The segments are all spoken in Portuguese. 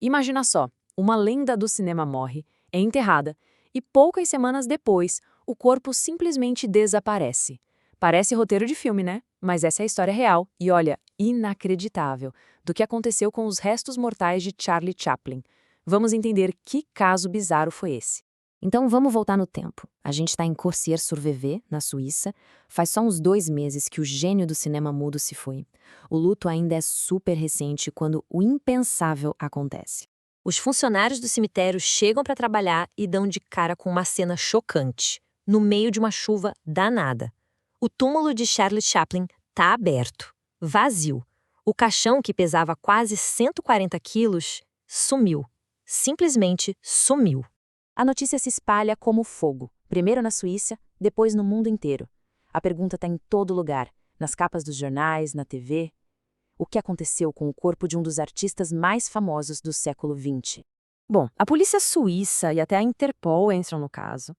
Imagina só, uma lenda do cinema morre, é enterrada, e poucas semanas depois, o corpo simplesmente desaparece. Parece roteiro de filme, né? Mas essa é a história real e, olha, inacreditável, do que aconteceu com os restos mortais de Charlie Chaplin. Vamos entender que caso bizarro foi esse. Então vamos voltar no tempo. A gente está em Coursières-sur-Vevey, na Suíça. Faz só uns 2 meses que o gênio do cinema mudo se foi. O luto ainda é super recente quando o impensável acontece. Os funcionários do cemitério chegam para trabalhar e dão de cara com uma cena chocante, no meio de uma chuva danada. O túmulo de Charlie Chaplin está aberto, vazio. O caixão, que pesava quase 140 quilos, sumiu. Simplesmente sumiu. A notícia se espalha como fogo, primeiro na Suíça, depois no mundo inteiro. A pergunta está em todo lugar, nas capas dos jornais, na TV. O que aconteceu com o corpo de um dos artistas mais famosos do século XX? Bom, a polícia suíça e até a Interpol entram no caso.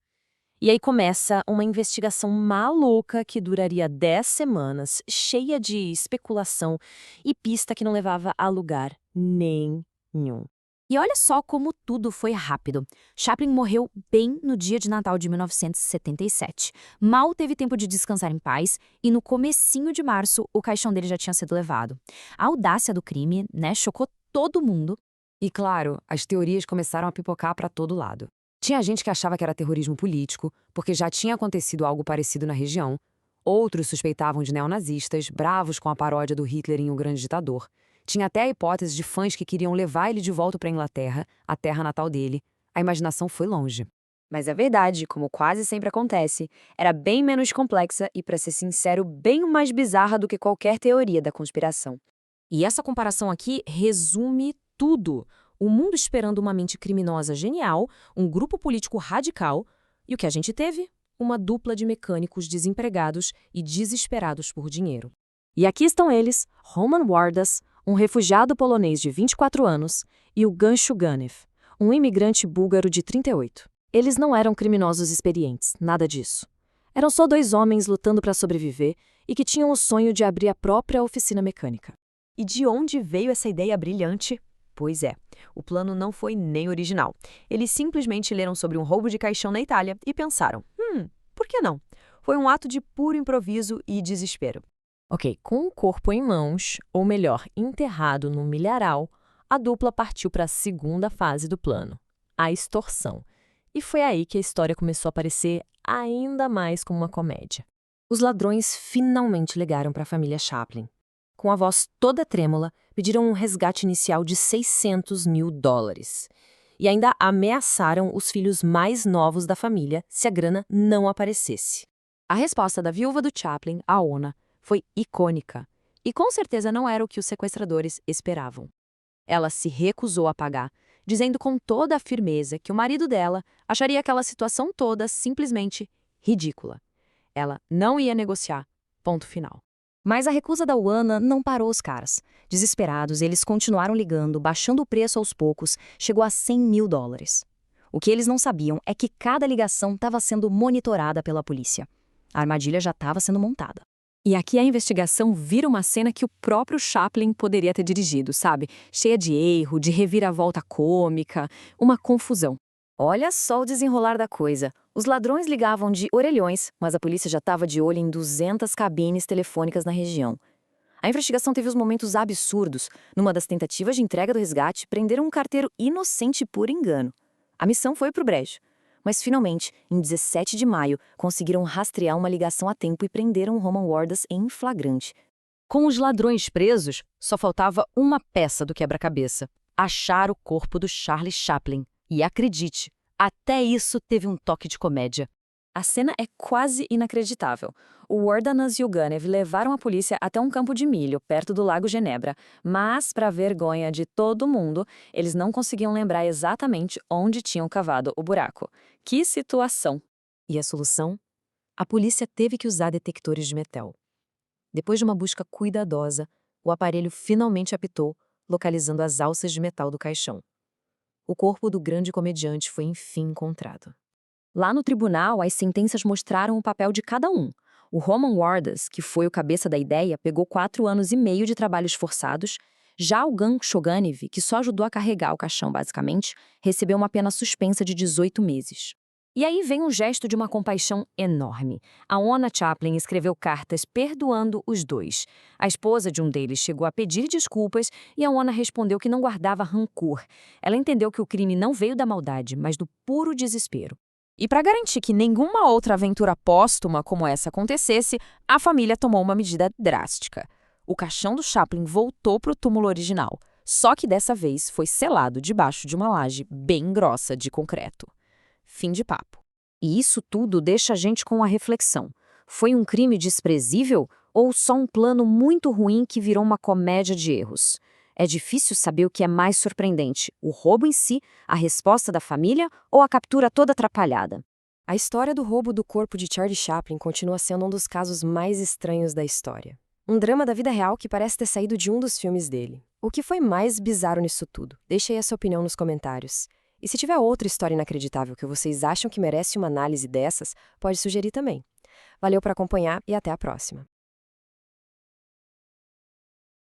E aí começa uma investigação maluca que duraria 10 semanas, cheia de especulação e pista que não levava a lugar nenhum. E olha só como tudo foi rápido. Chaplin morreu bem no dia de Natal de 1977. Mal teve tempo de descansar em paz e no comecinho de março o caixão dele já tinha sido levado. A audácia do crime, chocou todo mundo. E claro, as teorias começaram a pipocar para todo lado. Tinha gente que achava que era terrorismo político, porque já tinha acontecido algo parecido na região. Outros suspeitavam de neonazistas, bravos com a paródia do Hitler em O Grande Ditador. Tinha até a hipótese de fãs que queriam levar ele de volta para a Inglaterra, a terra natal dele. A imaginação foi longe. Mas a verdade, como quase sempre acontece, era bem menos complexa e, para ser sincero, bem mais bizarra do que qualquer teoria da conspiração. E essa comparação aqui resume tudo. O mundo esperando uma mente criminosa genial, um grupo político radical, e o que a gente teve? Uma dupla de mecânicos desempregados e desesperados por dinheiro. E aqui estão eles, Roman Wardas, um refugiado polonês de 24 anos, e o Gan Shuganev, um imigrante búlgaro de 38. Eles não eram criminosos experientes, nada disso. Eram só 2 homens lutando para sobreviver e que tinham o sonho de abrir a própria oficina mecânica. E de onde veio essa ideia brilhante? Pois é, o plano não foi nem original. Eles simplesmente leram sobre um roubo de caixão na Itália e pensaram, por que não? Foi um ato de puro improviso e desespero. Ok, com o corpo em mãos, ou melhor, enterrado no milharal, a dupla partiu para a segunda fase do plano, a extorsão. E foi aí que a história começou a parecer ainda mais como uma comédia. Os ladrões finalmente ligaram para a família Chaplin. Com a voz toda trêmula, pediram um resgate inicial de $600 mil. E ainda ameaçaram os filhos mais novos da família se a grana não aparecesse. A resposta da viúva do Chaplin, a Ona, foi icônica. E com certeza não era o que os sequestradores esperavam. Ela se recusou a pagar, dizendo com toda a firmeza que o marido dela acharia aquela situação toda simplesmente ridícula. Ela não ia negociar. Ponto final. Mas a recusa da Oana não parou os caras. Desesperados, eles continuaram ligando, baixando o preço aos poucos, chegou a $100 mil. O que eles não sabiam é que cada ligação estava sendo monitorada pela polícia. A armadilha já estava sendo montada. E aqui a investigação vira uma cena que o próprio Chaplin poderia ter dirigido, sabe? Cheia de erro, de reviravolta cômica, uma confusão. Olha só o desenrolar da coisa. Os ladrões ligavam de orelhões, mas a polícia já estava de olho em 200 cabines telefônicas na região. A investigação teve os momentos absurdos. Numa das tentativas de entrega do resgate, prenderam um carteiro inocente por engano. A missão foi pro brejo. Mas, finalmente, em 17 de maio, conseguiram rastrear uma ligação a tempo e prenderam Roman Wardas em flagrante. Com os ladrões presos, só faltava uma peça do quebra-cabeça: achar o corpo do Charlie Chaplin. E acredite, até isso teve um toque de comédia. A cena é quase inacreditável. O Wardanas e o Ganev levaram a polícia até um campo de milho, perto do Lago Genebra, mas, para vergonha de todo mundo, eles não conseguiam lembrar exatamente onde tinham cavado o buraco. Que situação! E a solução? A polícia teve que usar detectores de metal. Depois de uma busca cuidadosa, o aparelho finalmente apitou, localizando as alças de metal do caixão. O corpo do grande comediante foi enfim encontrado. Lá no tribunal, as sentenças mostraram o papel de cada um. O Roman Wardas, que foi o cabeça da ideia, pegou 4 anos e meio de trabalhos forçados. Já o Gan Shoganev, que só ajudou a carregar o caixão basicamente, recebeu uma pena suspensa de 18 meses. E aí vem um gesto de uma compaixão enorme. A Oona Chaplin escreveu cartas perdoando os dois. A esposa de um deles chegou a pedir desculpas e a Oona respondeu que não guardava rancor. Ela entendeu que o crime não veio da maldade, mas do puro desespero. E para garantir que nenhuma outra aventura póstuma como essa acontecesse, a família tomou uma medida drástica. O caixão do Chaplin voltou para o túmulo original, só que dessa vez foi selado debaixo de uma laje bem grossa de concreto. Fim de papo. E isso tudo deixa a gente com a reflexão. Foi um crime desprezível ou só um plano muito ruim que virou uma comédia de erros? É difícil saber o que é mais surpreendente, o roubo em si, a resposta da família ou a captura toda atrapalhada. A história do roubo do corpo de Charlie Chaplin continua sendo um dos casos mais estranhos da história. Um drama da vida real que parece ter saído de um dos filmes dele. O que foi mais bizarro nisso tudo? Deixe aí a sua opinião nos comentários. E se tiver outra história inacreditável que vocês acham que merece uma análise dessas, pode sugerir também. Valeu por acompanhar e até a próxima.